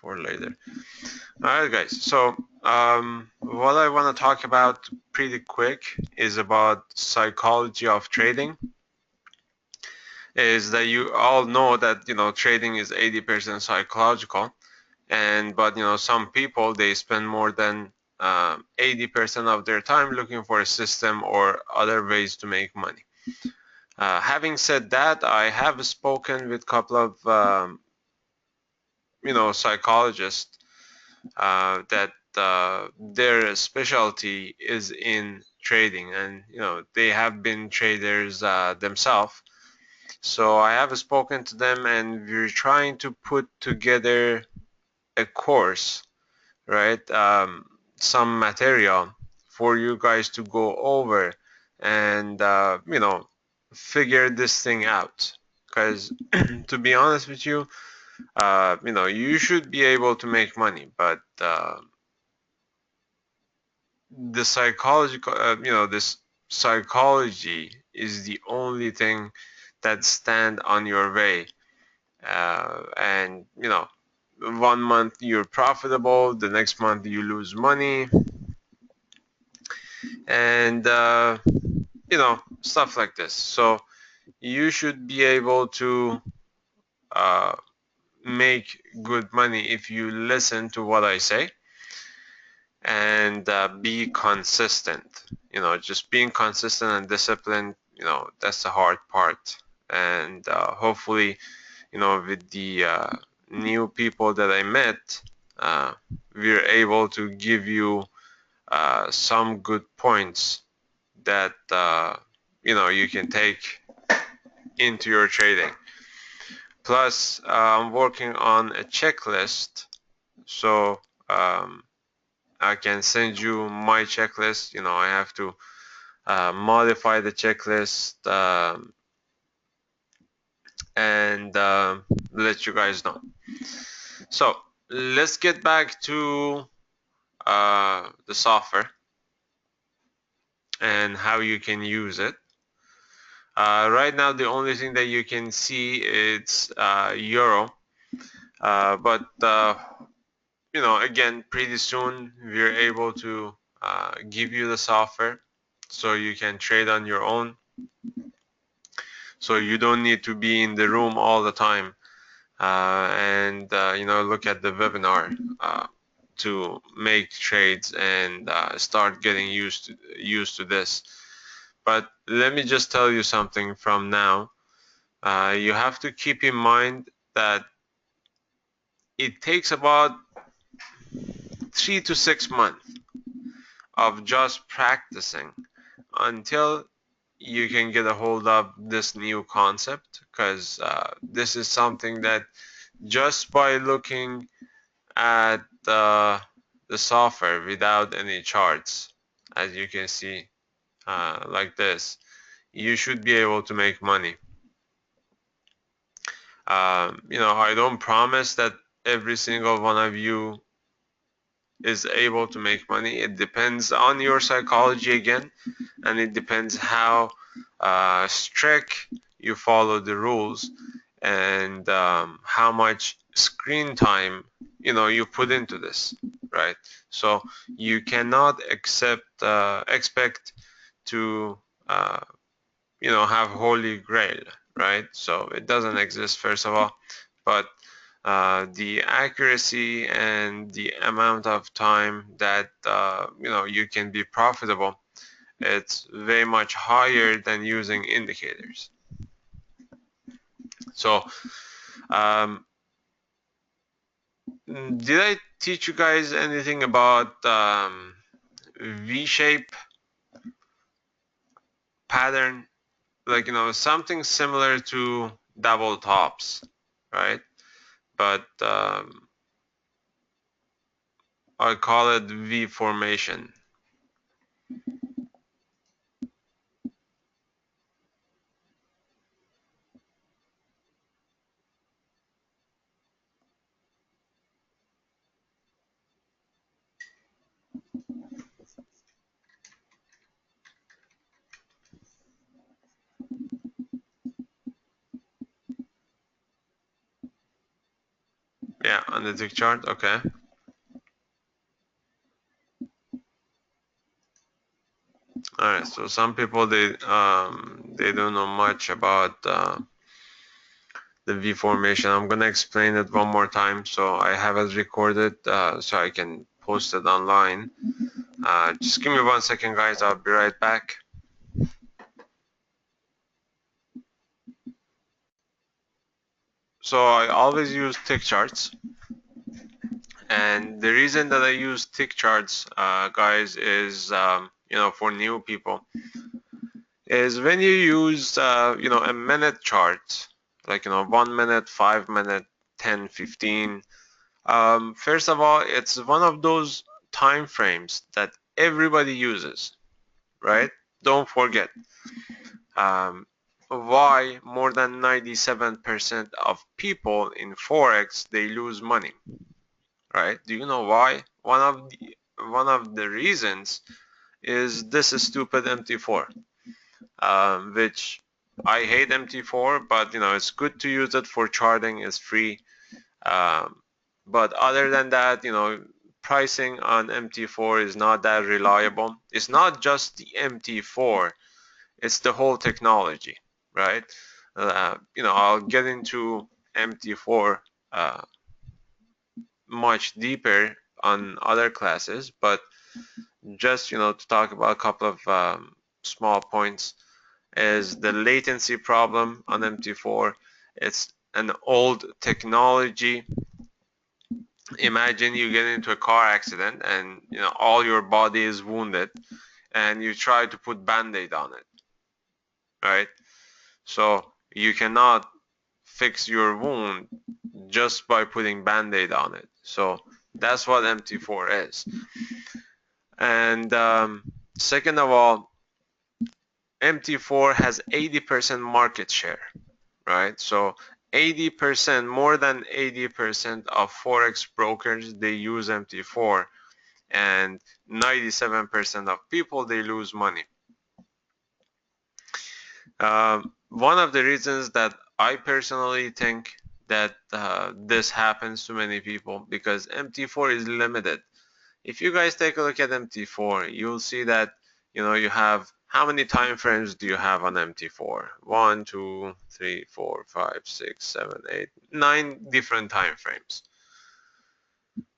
for later. Alright guys, so what I want to talk about pretty quick is about psychology of trading. Is that you all know that trading is 80% psychological, but some people, they spend more than 80% of their time looking for a system or other ways to make money. Having said that, I have spoken with a couple of psychologists that their specialty is in trading, and they have been traders themselves. So I have spoken to them, and we're trying to put together a course, right? Some material for you guys to go over and figure this thing out. Because to be honest with you, you should be able to make money, but the psychological, this psychology is the only thing that stand on your way. And 1 month you're profitable, the next month you lose money, and stuff like this. So you should be able to uh, make good money if you listen to what I say and be consistent. Just being consistent and disciplined, that's the hard part. And hopefully, with the new people that I met, we're able to give you some good points that you can take into your trading. Plus, I'm working on a checklist, so I can send you my checklist. I have to modify the checklist and let you guys know. So let's get back to the software and how you can use it. Right now, the only thing that you can see is euro, but again, pretty soon we're able to give you the software so you can trade on your own. So you don't need to be in the room all the time and look at the webinar to make trades and start getting used to this. But let me just tell you something from now. You have to keep in mind that it takes about 3 to 6 months of just practicing until you can get a hold of this new concept, because this is something that just by looking at the software without any charts, as you can see like this, you should be able to make money. I don't promise that every single one of you is able to make money. It depends on your psychology again, and it depends how strict you follow the rules and how much screen time you put into this, right? So you cannot expect to have holy grail, right? So it doesn't exist, first of all, but the accuracy and the amount of time that you can be profitable, it's very much higher than using indicators. So did I teach you guys anything about V-shape pattern? Like, something similar to double tops, right? But I call it V formation. Yeah, on the tick chart. Okay. All right. So some people they don't know much about the V formation. I'm gonna explain it one more time. So I have it recorded so I can post it online. Just give me 1 second, guys. I'll be right back. So I always use tick charts, and the reason that I use tick charts, guys, is for new people, is when you use a minute chart, like 1 minute, 5 minute, 10, 15. First of all, it's one of those time frames that everybody uses, right? Don't forget. Um, why more than 97% of people in Forex they lose money, right? Do you know why? One of the reasons is this stupid MT4, which I hate MT4, but it's good to use it for charting. It's free. Um, but other than that, pricing on MT4 is not that reliable. It's not just the MT4, it's the whole technology, right? I'll get into MT4 much deeper on other classes, but just to talk about a couple of small points is the latency problem on MT4. It's an old technology. Imagine you get into a car accident and all your body is wounded and you try to put band-aid on it, right? So you cannot fix your wound just by putting band-aid on it. So that's what MT4 is. And second of all, MT4 has 80% market share, right? So 80%, more than 80% of Forex brokers, they use MT4, and 97% of people, they lose money. One of the reasons that I personally think that this happens to many people, because MT4 is limited. If you guys take a look at MT4, you'll see that you have, how many time frames do you have on MT4? 1, 2, 3, 4, 5, 6, 7, 8, 9 different time frames.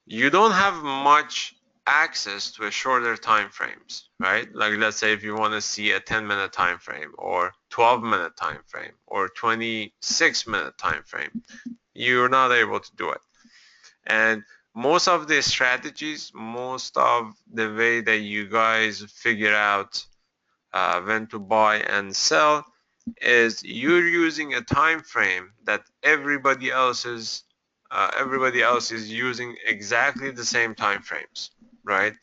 You don't have much access to a shorter time frames, right? Like, let's say if you want to see a 10-minute time frame or 12-minute time frame or 26-minute time frame, you're not able to do it. And most of the strategies, most of the way that you guys figure out when to buy and sell is you're using a time frame that everybody else is using exactly the same time frames, right?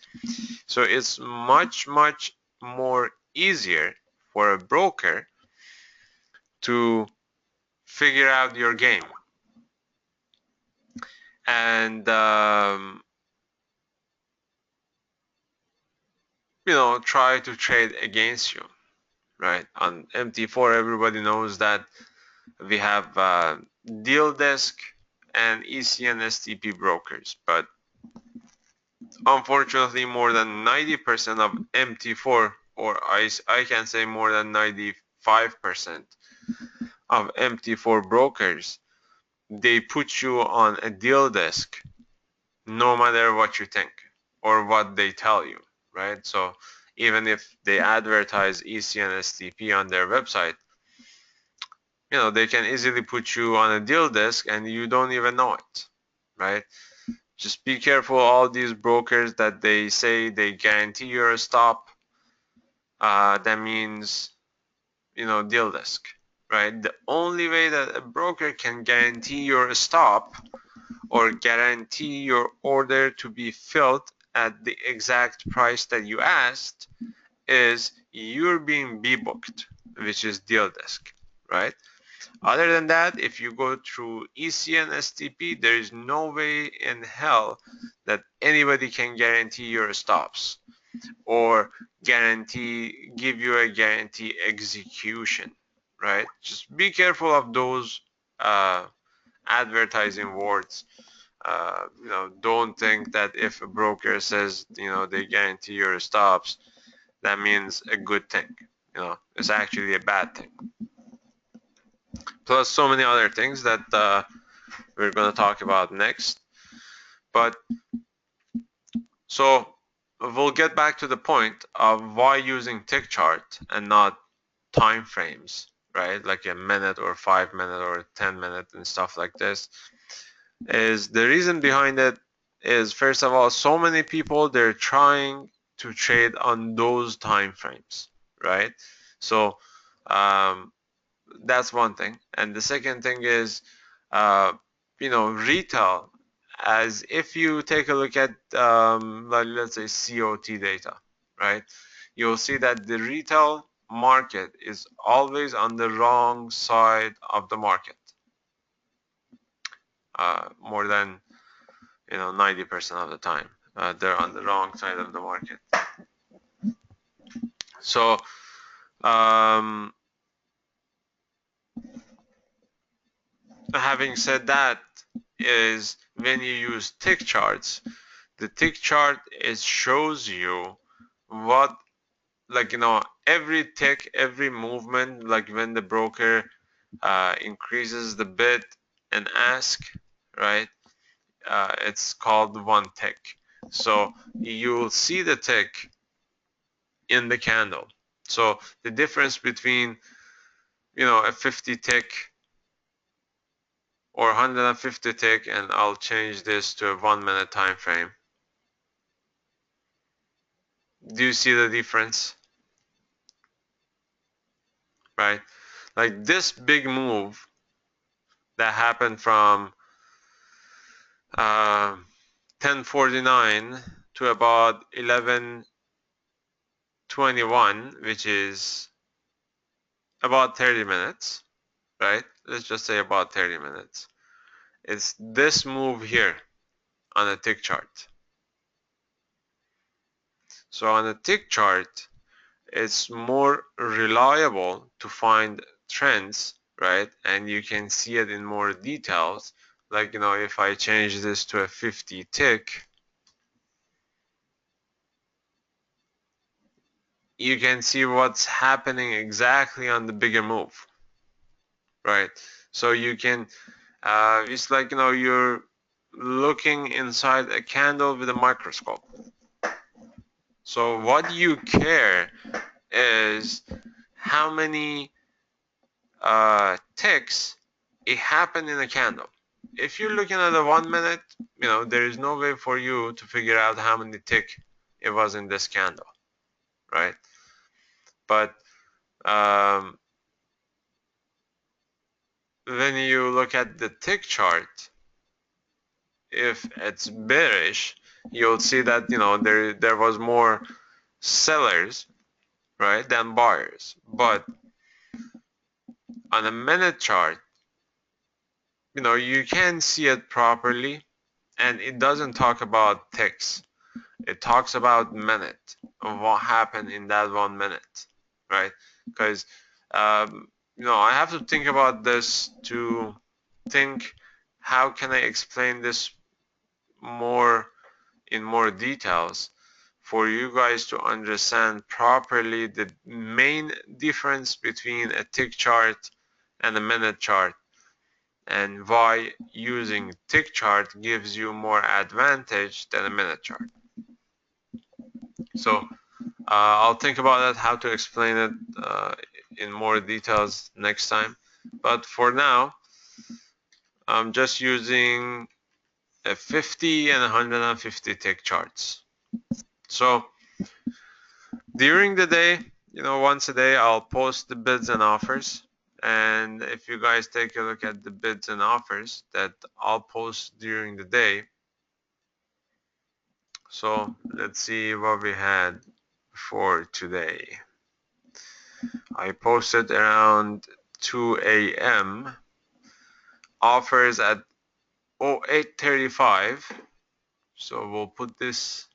So it's much more easier for a broker to figure out your game and try to trade against you, right? On MT4, everybody knows that we have deal desk and ECN STP brokers, but unfortunately more than 90% of MT4, or I can say more than 95% of MT4 brokers, they put you on a deal desk no matter what you think or what they tell you, right? So even if they advertise ECN STP on their website, they can easily put you on a deal desk and you don't even know it, right? Just be careful, all these brokers that they say they guarantee you're a stop, that means, deal desk, right? The only way that a broker can guarantee you're a stop or guarantee your order to be filled at the exact price that you asked is you're being B-booked, which is deal desk, right? Other than that, if you go through ECN STP, there is no way in hell that anybody can guarantee your stops or give you a guarantee execution, right? Just be careful of those advertising words. Don't think that if a broker says, they guarantee your stops, that means a good thing. It's actually a bad thing. Plus so many other things that we're going to talk about next. But so we'll get back to the point of why using tick chart and not time frames, right? Like a minute or 5 minute or 10 minute and stuff like this. Is the reason behind it is, first of all, so many people, they're trying to trade on those time frames, right? So that's one thing. And the second thing is, retail, as if you take a look at, let's say, COT data, right? You'll see that the retail market is always on the wrong side of the market, more than 90% of the time. They're on the wrong side of the market. So having said that, is when you use tick charts, the tick chart shows you what, like, every tick, every movement, like when the broker increases the bid and ask, right? It's called one tick. So you'll see the tick in the candle. So the difference between, a 50 tick or 150 tick, and I'll change this to a 1 minute time frame. Do you see the difference? Right? Like this big move that happened from 10:49 to about 11:21, which is about 30 minutes, right? Let's just say about 30 minutes. It's this move here on a tick chart. So on a tick chart, it's more reliable to find trends, right? And you can see it in more details. Like, if I change this to a 50 tick, you can see what's happening exactly on the bigger move, right? So you can, it's like, you're looking inside a candle with a microscope. So what you care is how many ticks it happened in a candle. If you're looking at a 1 minute, there is no way for you to figure out how many tick it was in this candle, right? But when you look at the tick chart, if it's bearish, you'll see that there was more sellers, right, than buyers. But on a minute chart, you can see it properly, and it doesn't talk about ticks. It talks about minute of what happened in that 1 minute, right? Because I have to think about this to think how can I explain this more in more details for you guys to understand properly the main difference between a tick chart and a minute chart, and why using tick chart gives you more advantage than a minute chart. So I'll think about it, how to explain it in more details next time. But for now, I'm just using a 50 and 150 tick charts. So during the day, once a day, I'll post the bids and offers. And if you guys take a look at the bids and offers that I'll post during the day. So let's see what we had for today. I posted around 2 a.m. offers at 08:35. So we'll put this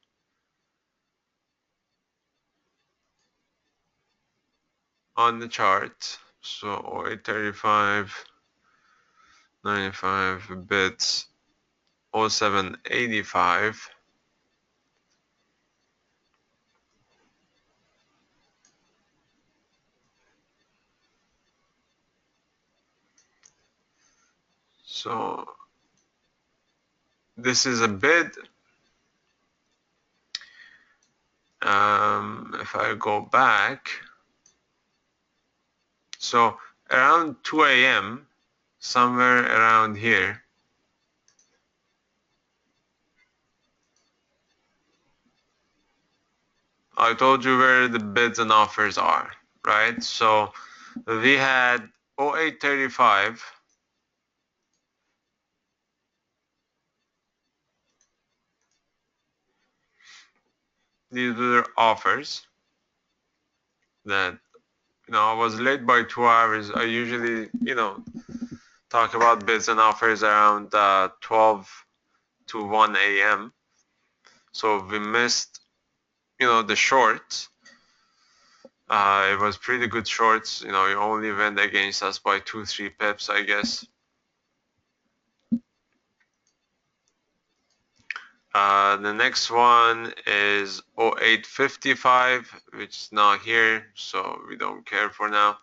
on the chart. So 08:35, 95 bids, 0785. So this is a bid. If I go back, so around 2 a.m., somewhere around here, I told you where the bids and offers are, right? So we had 0835. These were offers that, I was late by 2 hours. I usually, talk about bids and offers around 12 to 1 a.m. So we missed, the shorts. It was pretty good shorts. It only went against us by 2-3 pips, I guess. The next one is 0855, which is not here, so we don't care for now.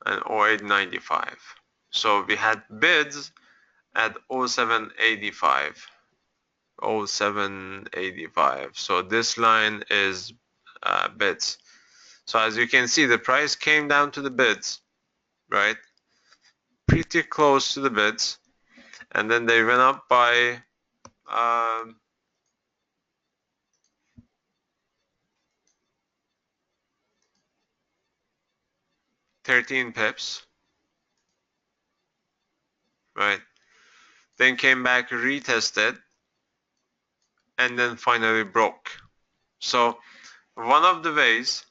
And 0895. So we had bids at 0785. 0785. So this line is bids. So as you can see, the price came down to the bids, right? Pretty close to the bids. And then they went up by 13 pips, right? Then came back, retested, and then finally broke. So one of the ways,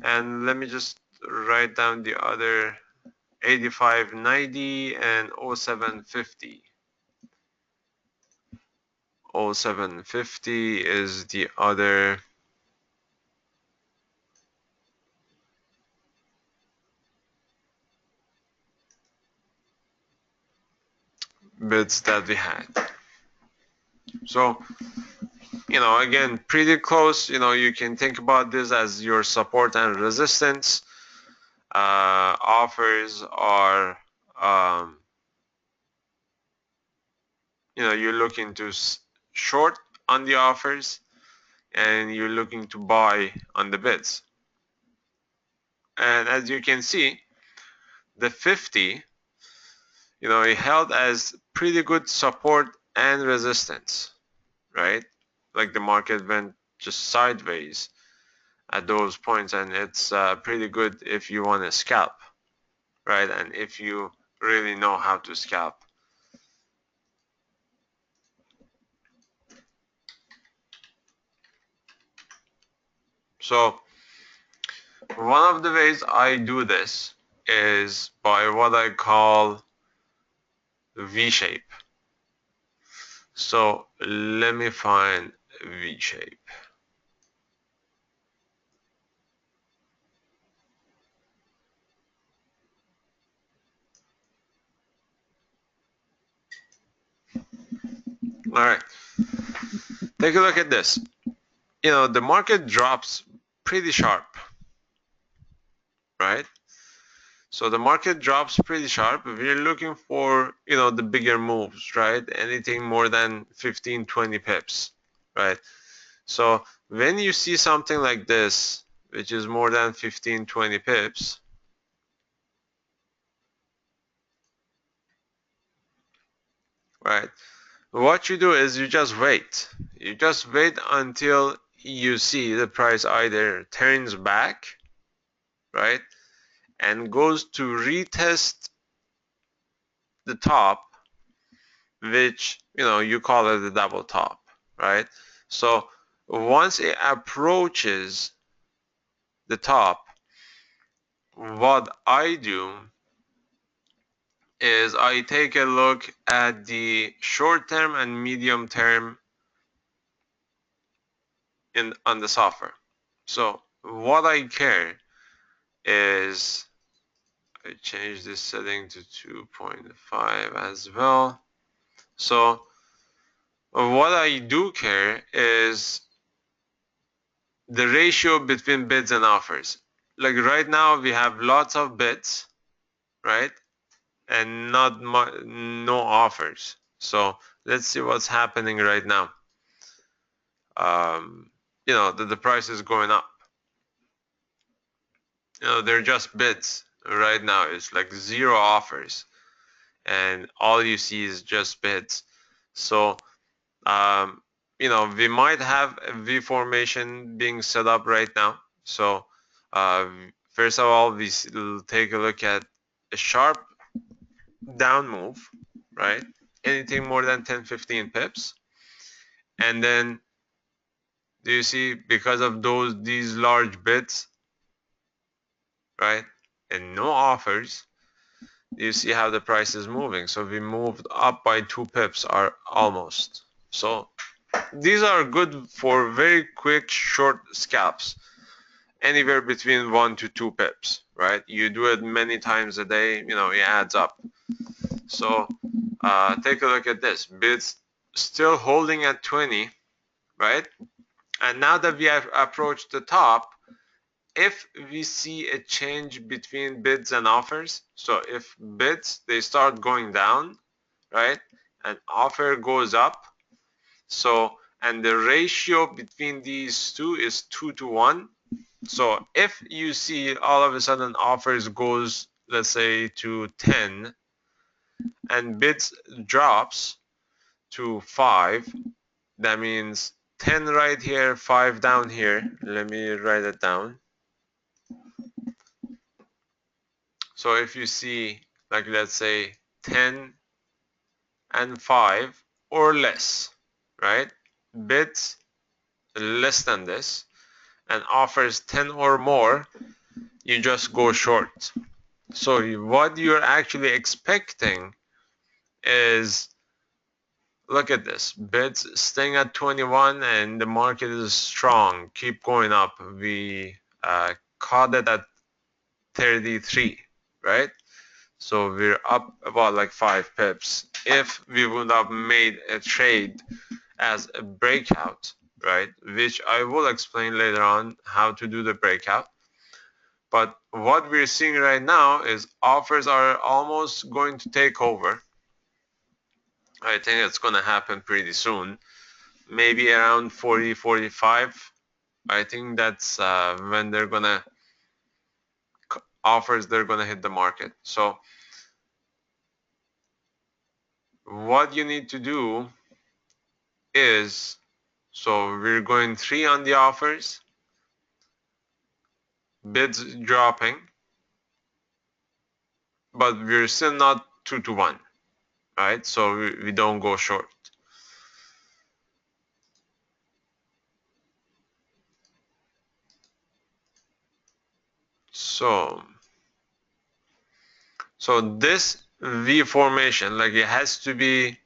and let me just write down the other 8590 and 0750. 0750 is the other bids that we had. So, again, pretty close. You can think about this as your support and resistance. Offers are, you're looking to short on the offers and you're looking to buy on the bids. And as you can see, the 50, it held as pretty good support and resistance, right? Like the market went just sideways at those points, and it's pretty good if you want to scalp, right? And if you really know how to scalp. So one of the ways I do this is by what I call V-shape. So let me find V-shape. All right, take a look at this. The market drops pretty sharp, right? So the market drops pretty sharp. We're looking for, the bigger moves, right? Anything more than 15, 20 pips, right? So when you see something like this, which is more than 15, 20 pips, right? What you do is you just wait. You just wait until you see the price either turns back, right? And goes to retest the top, which, you call it the double top, right? So once it approaches the top, what I do is I take a look at the short term and medium term on the software. So what I care is I change this setting to 2.5 as well. So what I do care is the ratio between bids and offers. Like right now we have lots of bids, right? And no offers. So let's see what's happening right now. The price is going up. They're just bids right now. It's like zero offers, and all you see is just bids. So we might have a V formation being set up right now. So uh, first of all, we'll take a look at a sharp down move, right? Anything more than 10-15 pips. And then do you see, because of these large bids, right? And no offers, you see how the price is moving. So we moved up by 2 pips or almost. So these are good for very quick short scalps, anywhere between 1 to 2 pips, right? You do it many times a day, it adds up. So take a look at this. Bids still holding at 20, right? And now that we have approached the top, if we see a change between bids and offers, so if bids, they start going down, right? And offer goes up, and the ratio between these two is 2 to 1. So if you see all of a sudden offers goes, let's say, to 10 and bids drops to 5, that means 10 right here, 5 down here. Let me write it down. So if you see, like, let's say 10 and 5 or less, right? Bids less than this and offers 10 or more, you just go short. So what you're actually expecting is, look at this, bids staying at 21 and the market is strong, keep going up. We caught it at 33, right? So we're up about like 5 pips. If we would have made a trade as a breakout, right, which I will explain later on how to do the breakout. But what we're seeing right now is offers are almost going to take over. I think it's going to happen pretty soon, maybe around 40, 45. I think that's when they're going to hit the market. So what you need to do is, so we're going 3 on the offers, bids dropping, but we're still not 2 to 1, right? So we don't go short. So this V formation, like, it has to be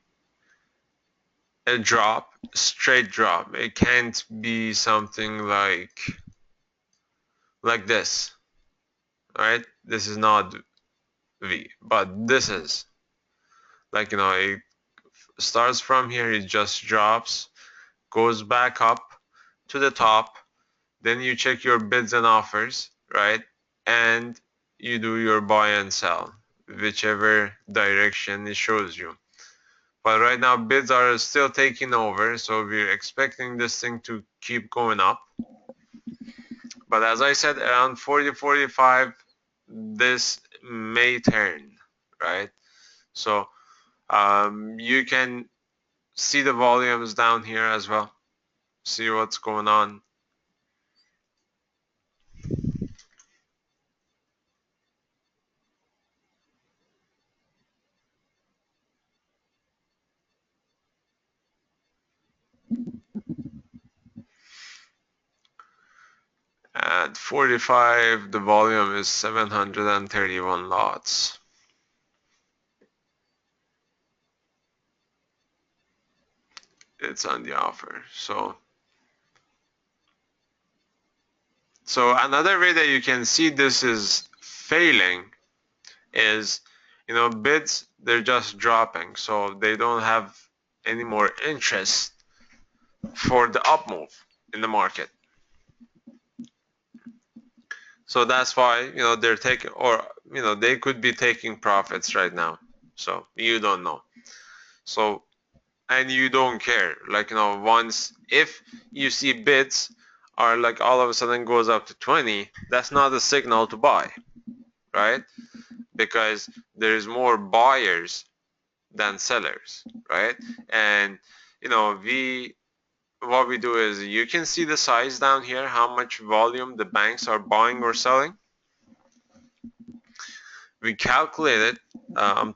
a drop, straight drop. It can't be something like this, right? This is not V, but this is like, it starts from here, it just drops, goes back up to the top, then you check your bids and offers, right? And you do your buy and sell, whichever direction it shows you. But right now bids are still taking over, so we're expecting this thing to keep going up. But as I said, around 40, 45, this may turn, right? So you can see the volumes down here as well. See what's going on. At 45, the volume is 731 lots. It's on the offer. So another way that you can see this is failing is, bids, they're just dropping, so they don't have any more interest for the up move in the market. So that's why, they're taking, or, they could be taking profits right now. So you don't know. So, and you don't care. Like, once, if you see bids are like all of a sudden goes up to 20, that's not a signal to buy, right? Because there's more buyers than sellers, right? And, what we do is, you can see the size down here, how much volume the banks are buying or selling. We calculated, I'm,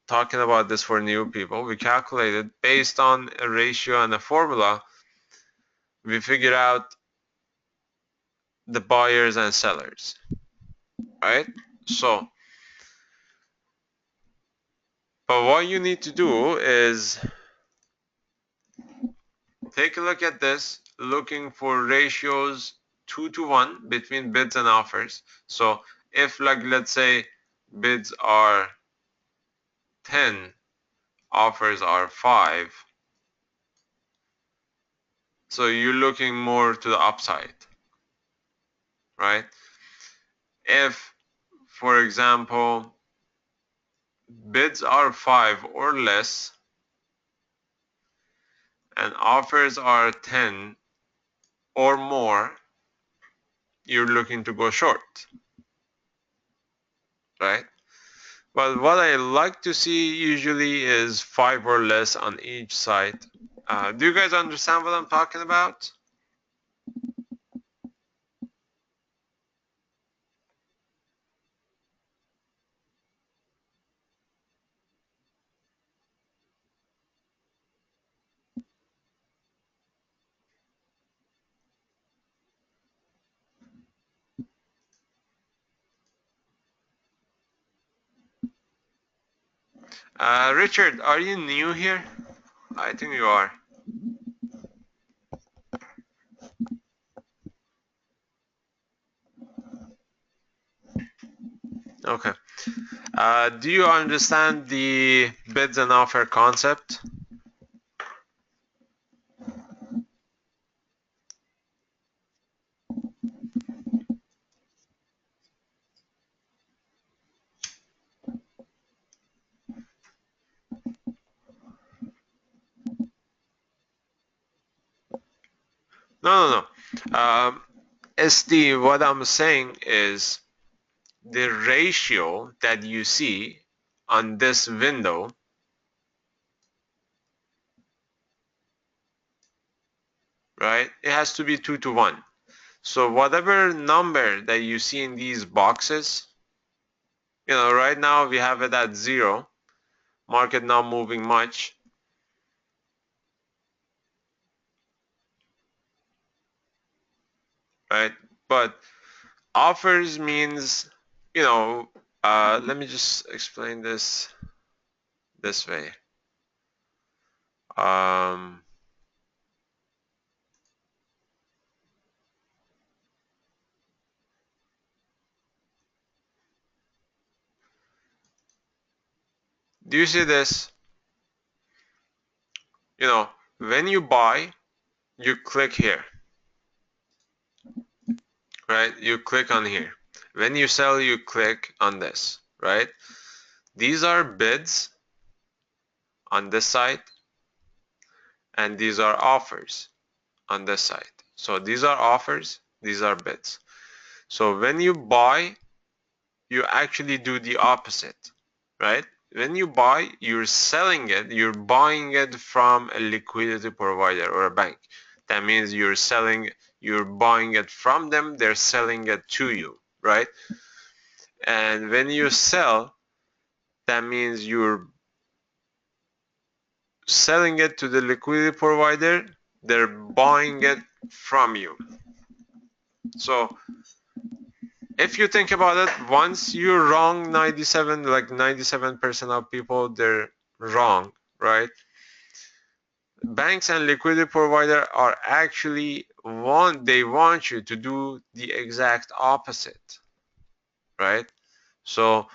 talking about this for new people. We calculated based on a ratio and a formula. We figured out the buyers and sellers, right? So, but what you need to do is take a look at this, looking for ratios 2 to 1 between bids and offers. So if, like, let's say bids are 10, offers are 5, so you're looking more to the upside, right? If, for example, bids are 5 or less and offers are 10 or more, you're looking to go short, right? But what I like to see usually is 5 or less on each side. Do you guys understand what I'm talking about? Richard, are you new here? I think you are. Okay. Do you understand the bids and offer concept? No, no, no. SD, what I'm saying is the ratio that you see on this window, right? It has to be 2 to 1. So whatever number that you see in these boxes, right now we have it at 0, market not moving much, right? But offers means, let me just explain this way. Um, do you see this? When you buy, you click here, right? You click on here. When you sell, you click on this, right? These are bids on this side, and these are offers on this side. So these are offers, these are bids. So when you buy, you actually do the opposite, right? When you buy, you're selling it, you're buying it from a liquidity provider or a bank. That means you're buying it from them, they're selling it to you, right? And when you sell, that means you're selling it to the liquidity provider, they're buying it from you. So if you think about it, once you're wrong, 97% of people, they're wrong, right? Banks and liquidity provider are actually they want you to do the exact opposite, right? So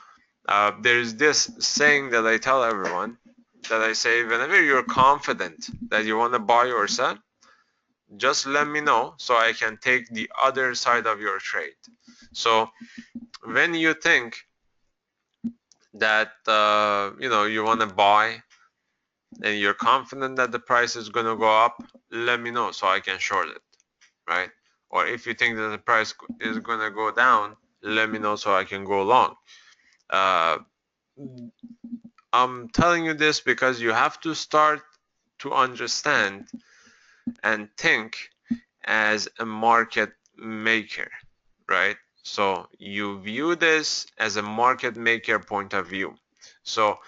There's this saying that I tell everyone, that I say, whenever you're confident that you want to buy or sell, just let me know so I can take the other side of your trade. So when you think that you want to buy and you're confident that the price is going to go up, let me know so I can short it, right? Or if you think that the price is going to go down, let me know so I can go long. Uh, I'm telling you this because you have to start to understand and think as a market maker, right? So you view this as a market maker point of view. So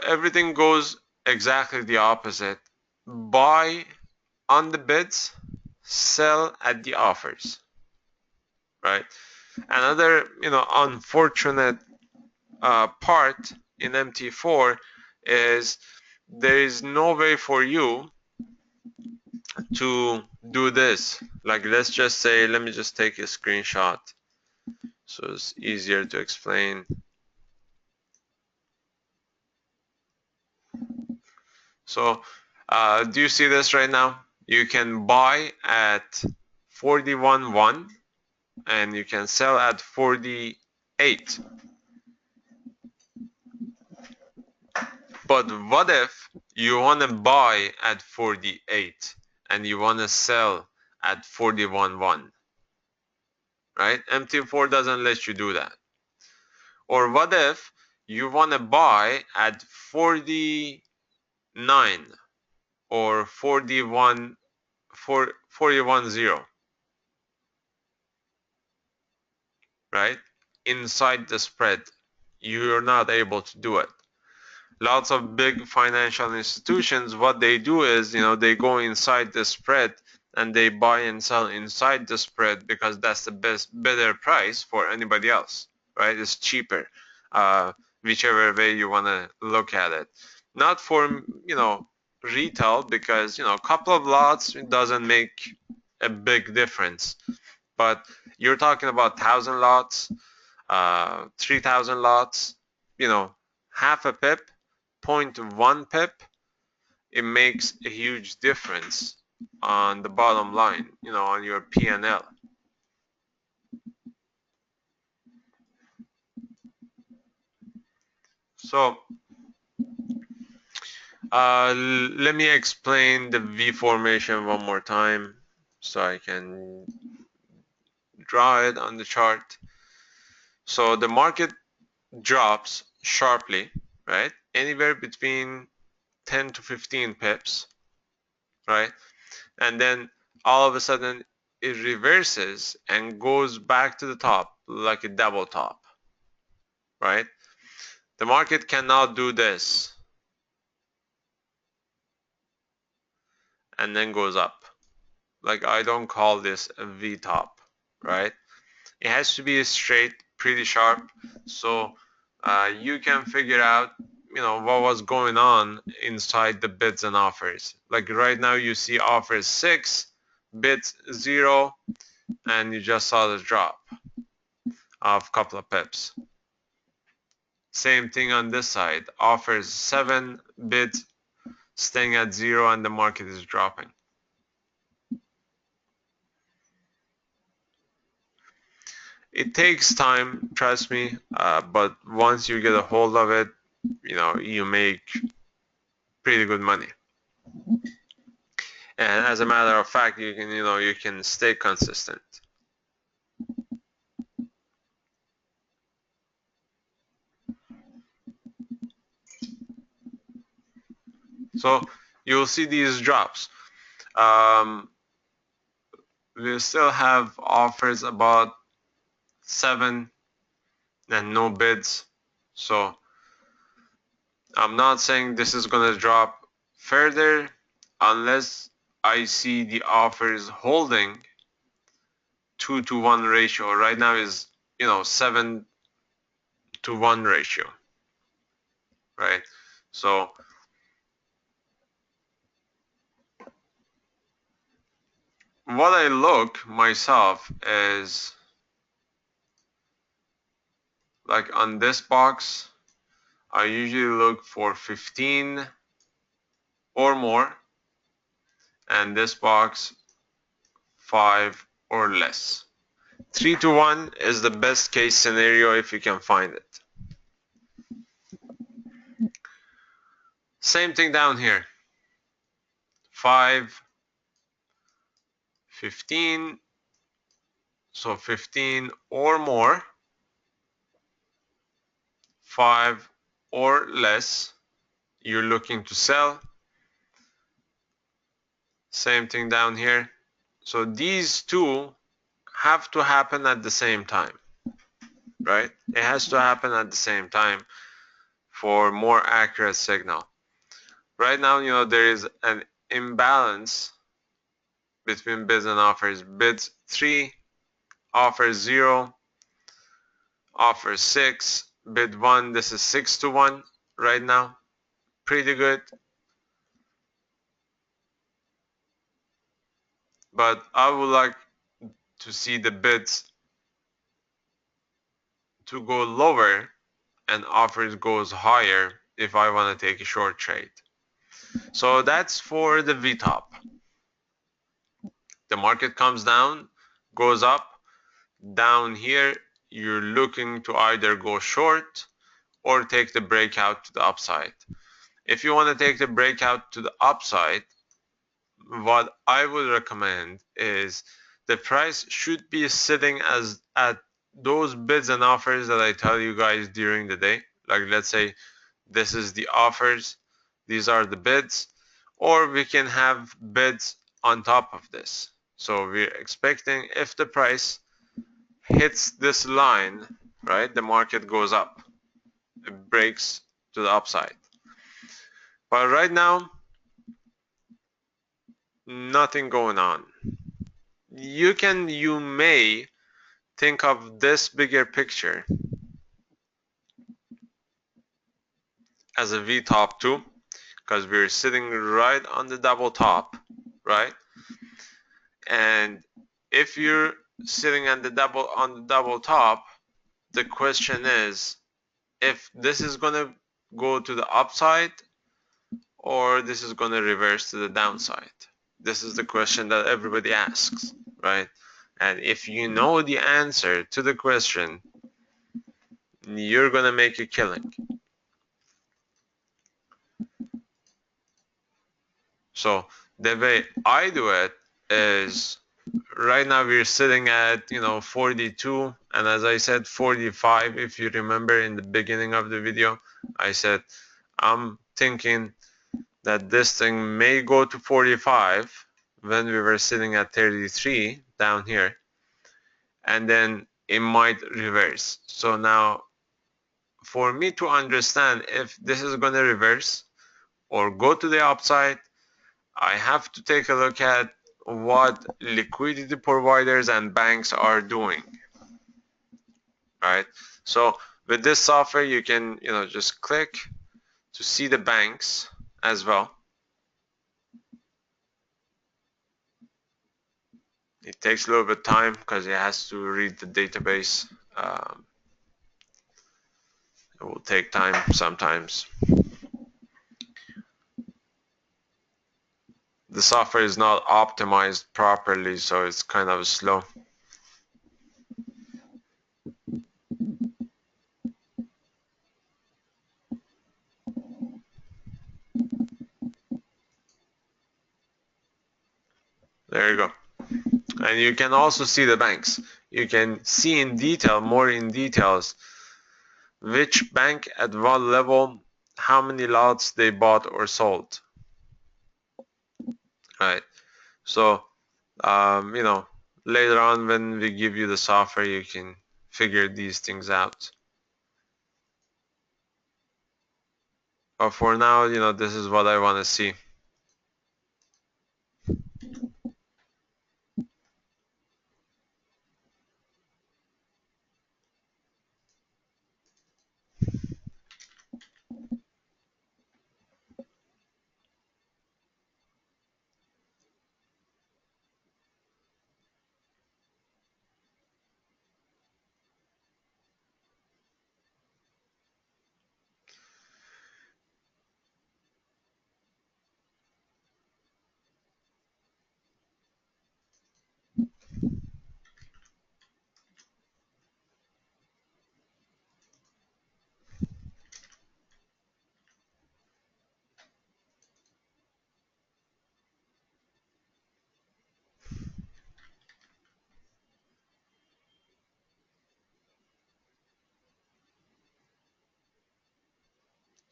everything goes exactly the opposite. Buy on the bids, sell at the offers, right? Another, unfortunate part in MT4 is there is no way for you to do this. Like, let's just say, let me just take a screenshot so it's easier to explain. So do you see this right now? You can buy at 41.1 and you can sell at 48. But what if you want to buy at 48 and you want to sell at 41.1, right? MT4 doesn't let you do that. Or what if you want to buy at 49 or 41, 41.0, right? Inside the spread, you're not able to do it. Lots of big financial institutions, what they do is, they go inside the spread and they buy and sell inside the spread because that's the better price for anybody else, right? It's cheaper, whichever way you want to look at it. Not for, retail, because, a couple of lots doesn't make a big difference. But you're talking about 1,000 lots, 3,000 lots, half a pip, zero 0.1 pip, it makes a huge difference on the bottom line, on your P&L. So let me explain the V formation one more time so I can draw it on the chart. So the market drops sharply, right? Anywhere between 10 to 15 pips, right? And then all of a sudden it reverses and goes back to the top like a double top, right? The market cannot do this and then goes up. Like, I don't call this a V top, right? It has to be straight, pretty sharp, so you can figure out, what was going on inside the bids and offers. Like right now, you see offers 6, bids 0, and you just saw the drop of a couple of pips. Same thing on this side. Offers 7, bids staying at 0, and the market is dropping. It takes time, trust me, but once you get a hold of it, you make pretty good money. And as a matter of fact, you can stay consistent. So you'll see these drops. We still have offers about 7 and no bids. So I'm not saying this is going to drop further unless I see the offers holding 2-to-1 ratio. Right now is 7-to-1 ratio, right? So what I look myself is like on this box, I usually look for 15 or more, and this box 5 or less. 3 to 1 is the best case scenario if you can find it. Same thing down here. 5, 15, so 15 or more, 5 or less, you're looking to sell. Same thing down here. So these two have to happen at the same time, right? It has to happen at the same time for more accurate signal. Right now, there is an imbalance between bids and offers. Bids 3, offers 0, offers 6, bid 1. This is 6 to 1 right now. Pretty good. But I would like to see the bids to go lower and offers goes higher if I want to take a short trade. So that's for the VTOP. The market comes down, goes up. Down here, you're looking to either go short or take the breakout to the upside. If you want to take the breakout to the upside, what I would recommend is the price should be sitting as at those bids and offers that I tell you guys during the day. Like, let's say this is the offers, these are the bids, or we can have bids on top of this. So we're expecting if the price hits this line, right, the market goes up, it breaks to the upside. But right now, nothing going on. You may think of this bigger picture as a V-top too, because we're sitting right on the double top, right? And if you're sitting on the double top, the question is if this is gonna go to the upside or this is gonna reverse to the downside. This is the question that everybody asks, right? And if you know the answer to the question, you're gonna make a killing. So the way I do it is right now we're sitting at 42, and as I said 45. If you remember in the beginning of the video, I said I'm thinking that this thing may go to 45 when we were sitting at 33 down here, and then it might reverse. So now for me to understand if this is going to reverse or go to the upside, I have to take a look at what liquidity providers and banks are doing, right? So with this software, you can just click to see the banks as well. It takes a little bit of time because it has to read the database. It will take time sometimes. The software is not optimized properly, so it's kind of slow. There you go. And you can also see the banks. You can see in detail, more in details, which bank at what level, how many lots they bought or sold. Right. So, later on when we give you the software, you can figure these things out. But for now, this is what I want to see.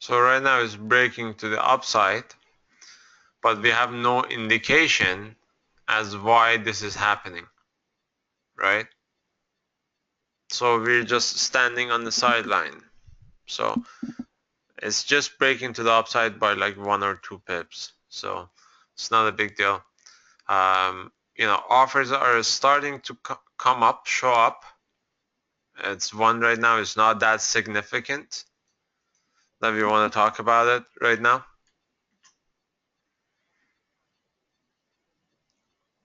So right now it's breaking to the upside, but we have no indication as why this is happening, right? So we're just standing on the sideline. So it's just breaking to the upside by like 1 or 2 pips. So it's not a big deal. Offers are starting to come up, show up. It's one right now. It's not that significant that we want to talk about it right now.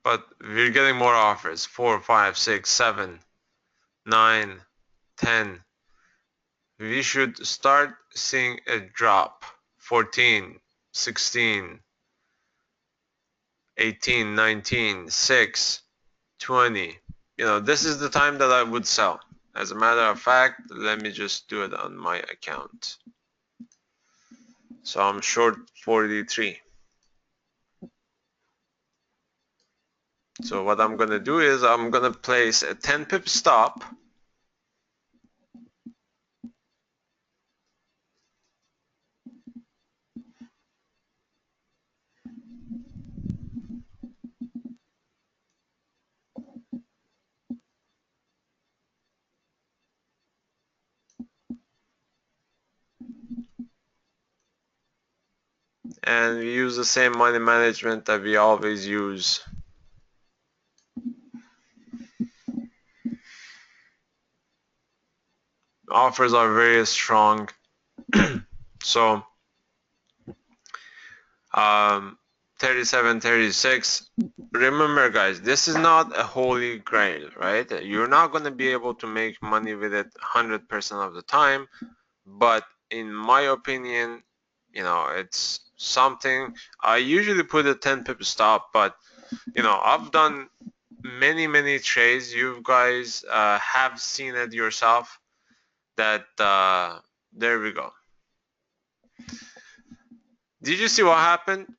But we're getting more offers. 4, 5, 6, 7, 9, 10. We should start seeing a drop. 14, 16, 18, 19, 6, 20. This is the time that I would sell. As a matter of fact, let me just do it on my account. So I'm short 43. So what I'm going to do is I'm going to place a 10 pip stop. And we use the same money management that we always use. Offers are very strong. So 37, 36. Remember guys, this is not a holy grail, right? You're not going to be able to make money with it 100% of the time, but in my opinion, it's something. I usually put a 10 pip stop, but I've done many trades. You guys have seen it yourself that there we go. Did you see what happened?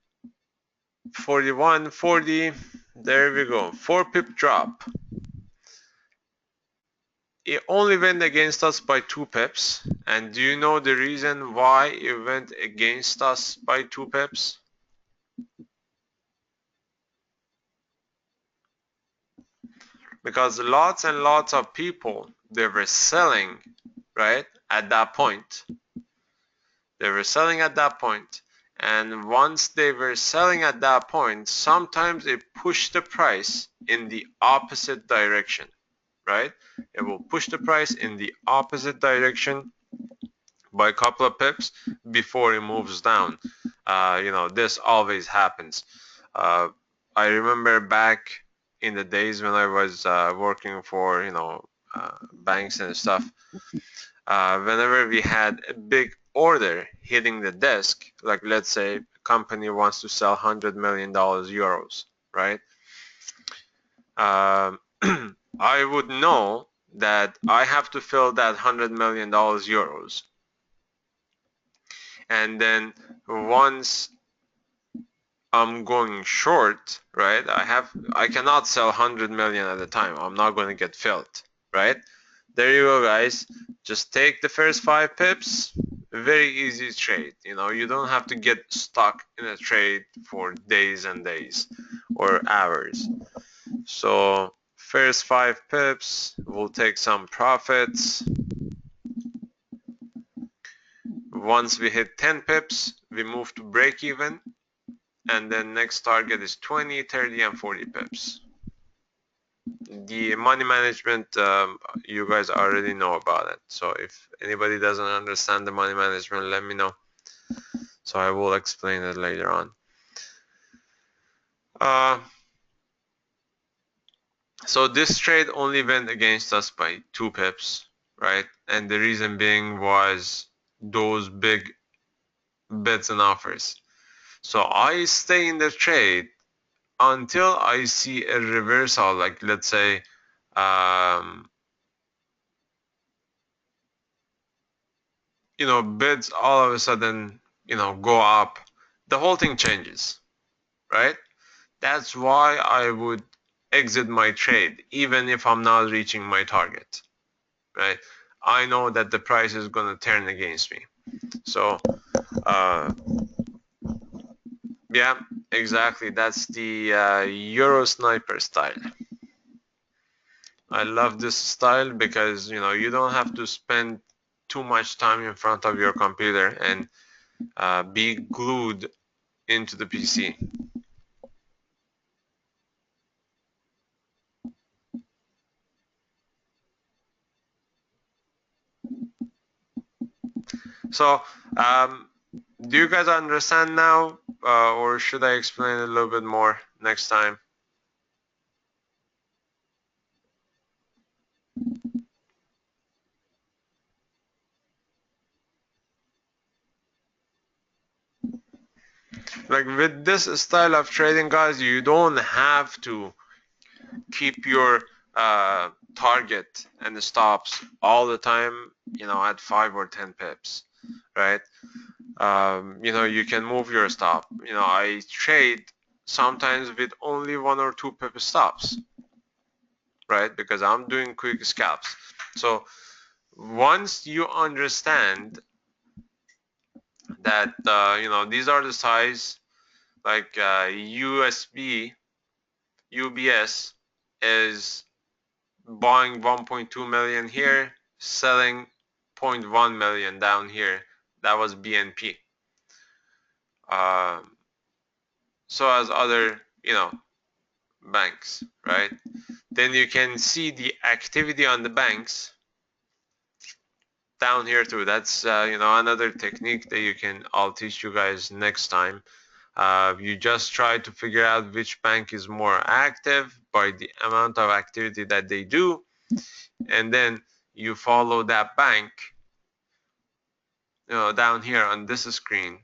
41, 40, there we go. 4 pip drop. It only went against us by 2 pips. And do you know the reason why it went against us by 2 pips? Because lots and lots of people, they were selling, right, at that point. They were selling at that point. And once they were selling at that point, sometimes it pushed the price in the opposite direction, right? It will push the price in the opposite direction by a couple of pips before it moves down. This always happens. I remember back in the days when I was working for, banks and stuff, whenever we had a big order hitting the desk, like let's say a company wants to sell $100 million euros, right? I would know that I have to fill that $100 million euros. And then once I'm going short, right? I cannot sell 100 million at a time. I'm not going to get filled, right? There you go, guys. Just take the first 5 pips. Very easy trade. You don't have to get stuck in a trade for days and days or hours. So first 5 pips, we'll take some profits. Once we hit 10 pips, we move to break even. And then next target is 20, 30, and 40 pips. The money management, you guys already know about it. So if anybody doesn't understand the money management, let me know. So I will explain it later on. So this trade only went against us by 2 pips, right? And the reason being was those big bids and offers. So I stay in the trade until I see a reversal, like let's say bids all of a sudden go up, the whole thing changes, right? That's why I would exit my trade even if I'm not reaching my target, right? I know that the price is going to turn against me. So Uh, yeah, exactly. That's the Euro sniper style. I love this style because you don't have to spend too much time in front of your computer and be glued into the PC. So, do you guys understand now, or should I explain a little bit more next time? Like with this style of trading, guys, you don't have to keep your target and the stops all the time, at 5 or 10 pips, right? You can move your stop. I trade sometimes with only 1 or 2 pip stops, right? Because I'm doing quick scalps. So once you understand that, these are the size, like UBS is buying 1.2 million here, selling zero point 0.1 million down here. That was BNP. Um, so as other, banks, right? Then you can see the activity on the banks down here too. That's another technique that I'll teach you guys next time. You just try to figure out which bank is more active by the amount of activity that they do, and then you follow that bank, down here on this screen.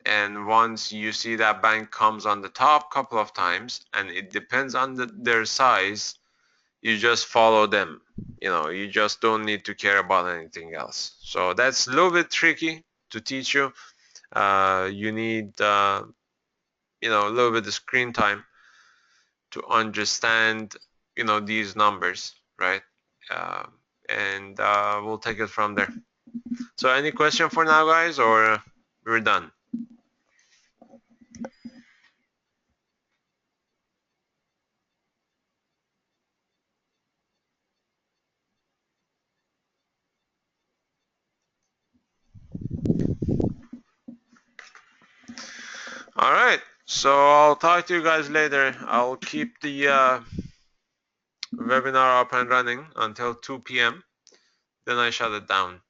And once you see that bank comes on the top couple of times, and it depends on their size, you just follow them. You just don't need to care about anything else. So that's a little bit tricky to teach you. You need a little bit of screen time to understand these numbers, right? uh, and we'll take it from there. So any question for now, guys, or we're done? All right, so I'll talk to you guys later. I'll keep the webinar up and running until 2 p.m. Then I shut it down.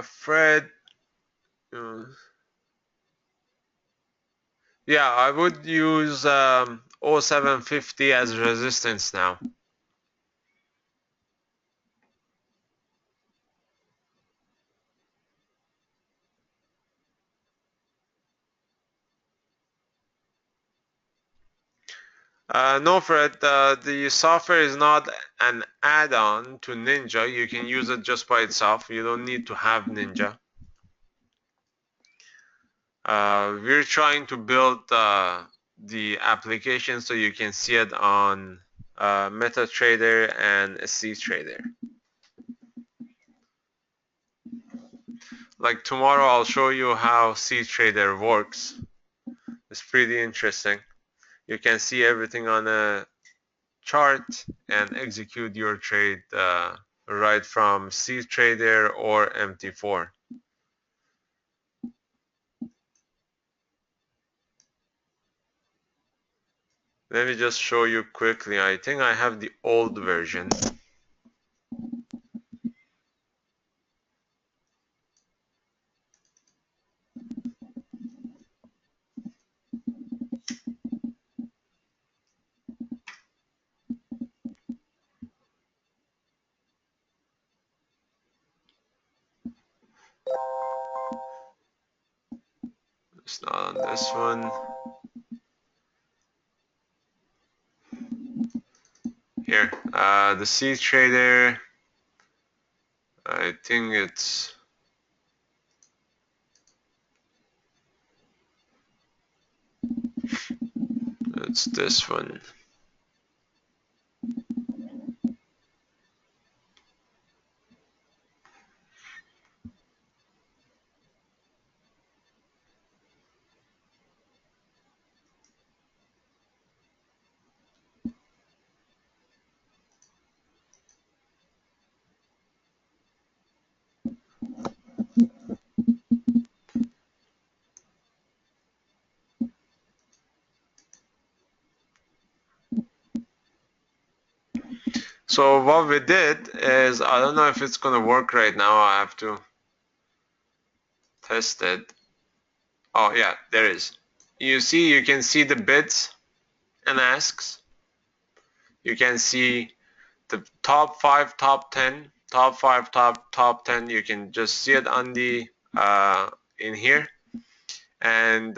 Fred, uh, yeah, I would use 0750 as resistance now. No, Fred, the software is not an add-on to Ninja. You can use it just by itself. You don't need to have Ninja. We're trying to build the application so you can see it on MetaTrader and CTrader. Like tomorrow, I'll show you how CTrader works. It's pretty interesting. You can see everything on a chart and execute your trade right from CTrader or MT4. Let me just show you quickly. I think I have the old version. It's not on this one. here. The C trader, I think it's this one. So what we did is, I don't know if it's gonna work right now. I have to test it. Oh yeah, there is. You can see the bids and asks. You can see the top 5, top 10, top 5, top 10. You can just see it on the in here. And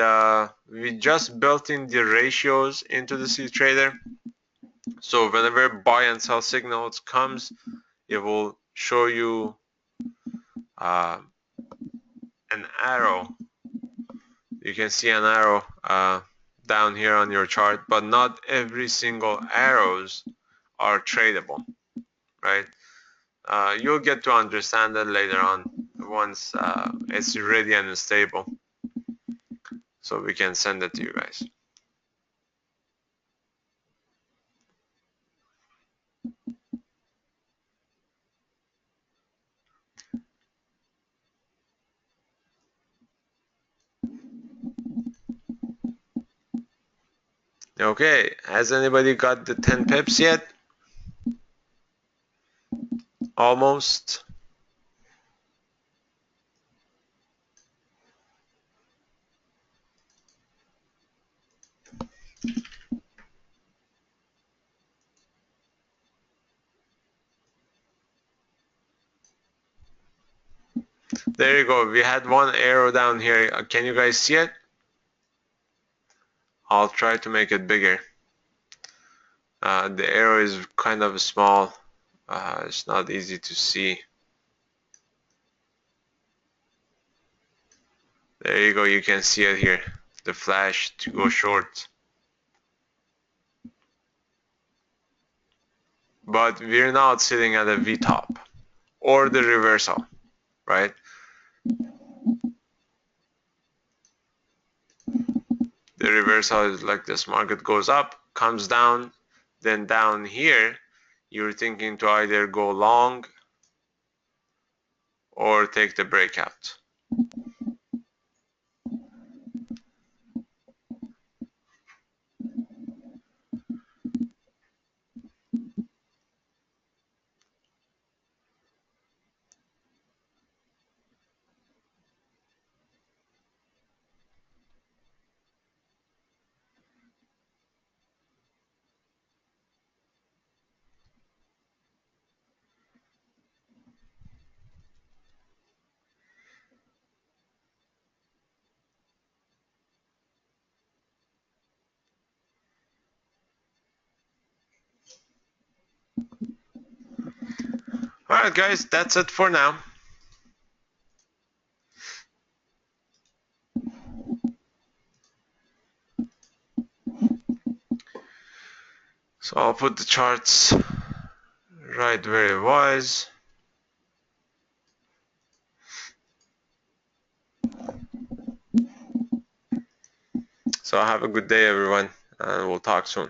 we just built in the ratios into the C trader. So whenever buy and sell signals comes, it will show you an arrow. You can see an arrow down here on your chart, but not every single arrows are tradable, right? You'll get to understand that later on once it's ready and stable, so we can send it to you guys. Okay, has anybody got the 10 pips yet? Almost. There you go. We had one arrow down here. Can you guys see it? I'll try to make it bigger. The arrow is kind of small. It's not easy to see. There you go. You can see it here. The flash to go short. But we're not sitting at a V-top or the reversal, right? The reversal is like this. Market goes up, comes down, then down here, you're thinking to either go long or take the breakout. Alright guys, that's it for now. So I'll put the charts right where it was. So have a good day everyone, and we'll talk soon.